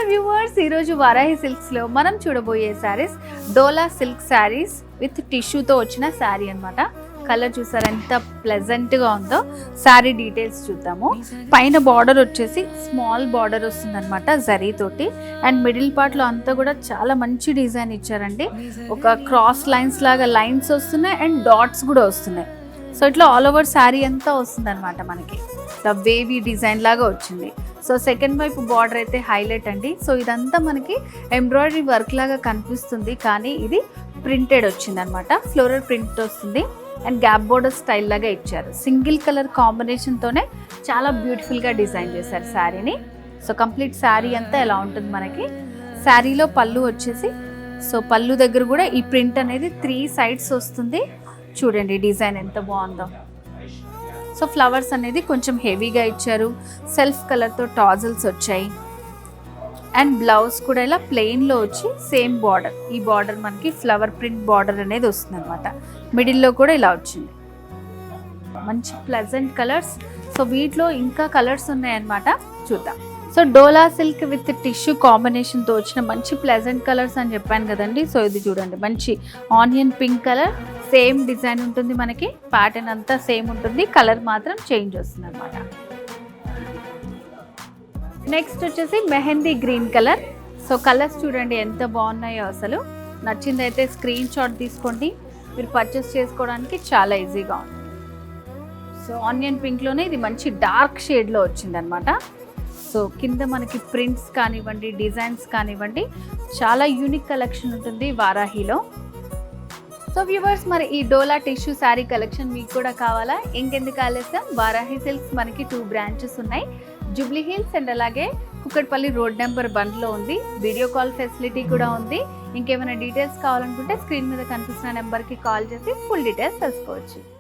Hello viewers, ఈరోజు వారాహి సిల్క్స్లో మనం చూడబోయే శారీస్ డోలా సిల్క్ శారీస్ విత్ టిష్యూతో వచ్చిన శారీ అనమాట. కలర్ చూసారు ఎంత ప్లెజెంట్గా ఉందో. శారీ డీటెయిల్స్ చూద్దాము. పైన బార్డర్ వచ్చేసి స్మాల్ బార్డర్ వస్తుందన్నమాట జరీ తోటి. అండ్ మిడిల్ పార్ట్లో అంతా కూడా చాలా మంచి డిజైన్ ఇచ్చారండి. ఒక క్రాస్ లైన్స్ లాగా లైన్స్ వస్తున్నాయి అండ్ డాట్స్ కూడా వస్తున్నాయి. సో ఇట్లా ఆల్ ఓవర్ శారీ అంతా వస్తుందన్నమాట మనకి. ఇట్లా వేవీ డిజైన్ లాగా వచ్చింది. సో సెకండ్ వైపు బార్డర్ అయితే హైలైట్ అండి. సో ఇదంతా మనకి ఎంబ్రాయిడరీ వర్క్ లాగా కనిపిస్తుంది, కానీ ఇది ప్రింటెడ్ వచ్చింది అనమాట. ఫ్లోరల్ ప్రింట్ వస్తుంది అండ్ గ్యాప్ బోర్డర్ స్టైల్ లాగా ఇచ్చారు. సింగిల్ కలర్ కాంబినేషన్తోనే చాలా బ్యూటిఫుల్గా డిజైన్ చేశారు శారీని. సో కంప్లీట్ శారీ అంతా ఎలా ఉంటుంది మనకి. శారీలో పళ్ళు వచ్చేసి, సో పళ్ళు దగ్గర కూడా ఈ ప్రింట్ అనేది 3 సైడ్స్ వస్తుంది. చూడండి డిజైన్ ఎంత బాగుందో. సో ఫ్లవర్స్ అనేది కొంచెం హెవీగా ఇచ్చారు. సెల్ఫ్ కలర్తో టాజల్స్ వచ్చాయి. అండ్ బ్లౌజ్ కూడా ఇలా ప్లెయిన్లో వచ్చి సేమ్ బార్డర్, ఈ బార్డర్ మనకి ఫ్లవర్ ప్రింట్ బార్డర్ అనేది వస్తుంది అనమాట. మిడిల్లో కూడా ఇలా వచ్చింది. మంచి ప్లెజెంట్ కలర్స్. సో వీటిలో ఇంకా కలర్స్ ఉన్నాయన్నమాట, చూద్దాం. So dola silk with tissue కాంబినేషన్తో వచ్చిన మంచి ప్లెజెంట్ కలర్స్ అని చెప్పాను కదండి. సో ఇది చూడండి, మంచి onion pink colour. Same design ఉంటుంది మనకి, ప్యాటర్న్ అంతా సేమ్ ఉంటుంది, కలర్ మాత్రం చేంజ్ వస్తుంది అనమాట. నెక్స్ట్ వచ్చేసి mehndi green colour. So colours చూడండి ఎంత బాగున్నాయో అసలు. నచ్చిందైతే స్క్రీన్ షాట్ తీసుకోండి, మీరు పర్చేస్ చేసుకోవడానికి చాలా ఈజీగా ఉంది. సో ఆనియన్ పింక్లోనే ఇది మంచి డార్క్ షేడ్లో వచ్చిందనమాట. సో కింద మనకి ప్రింట్స్ కానివ్వండి, డిజైన్స్ కానివ్వండి, చాలా యూనిక్ కలెక్షన్ ఉంటుంది వారాహిలో. సో వ్యూవర్స్, మరి ఈ డోలా టిష్యూ శారీ కలెక్షన్ మీకు కూడా కావాలా? ఇంకెందుకు ఆలస్యం, వారాహి సిల్క్స్ మనకి 2 బ్రాంచెస్ ఉన్నాయి. జూబ్లీ హిల్స్ అండ్ అలాగే కుక్కట్పల్లి రోడ్ నెంబర్ 1లో ఉంది. వీడియో కాల్ ఫెసిలిటీ కూడా ఉంది. ఇంకేమైనా డీటెయిల్స్ కావాలనుకుంటే స్క్రీన్ మీద కనిపిస్తున్న నెంబర్కి కాల్ చేసి ఫుల్ డీటెయిల్స్ తెలుసుకోవచ్చు.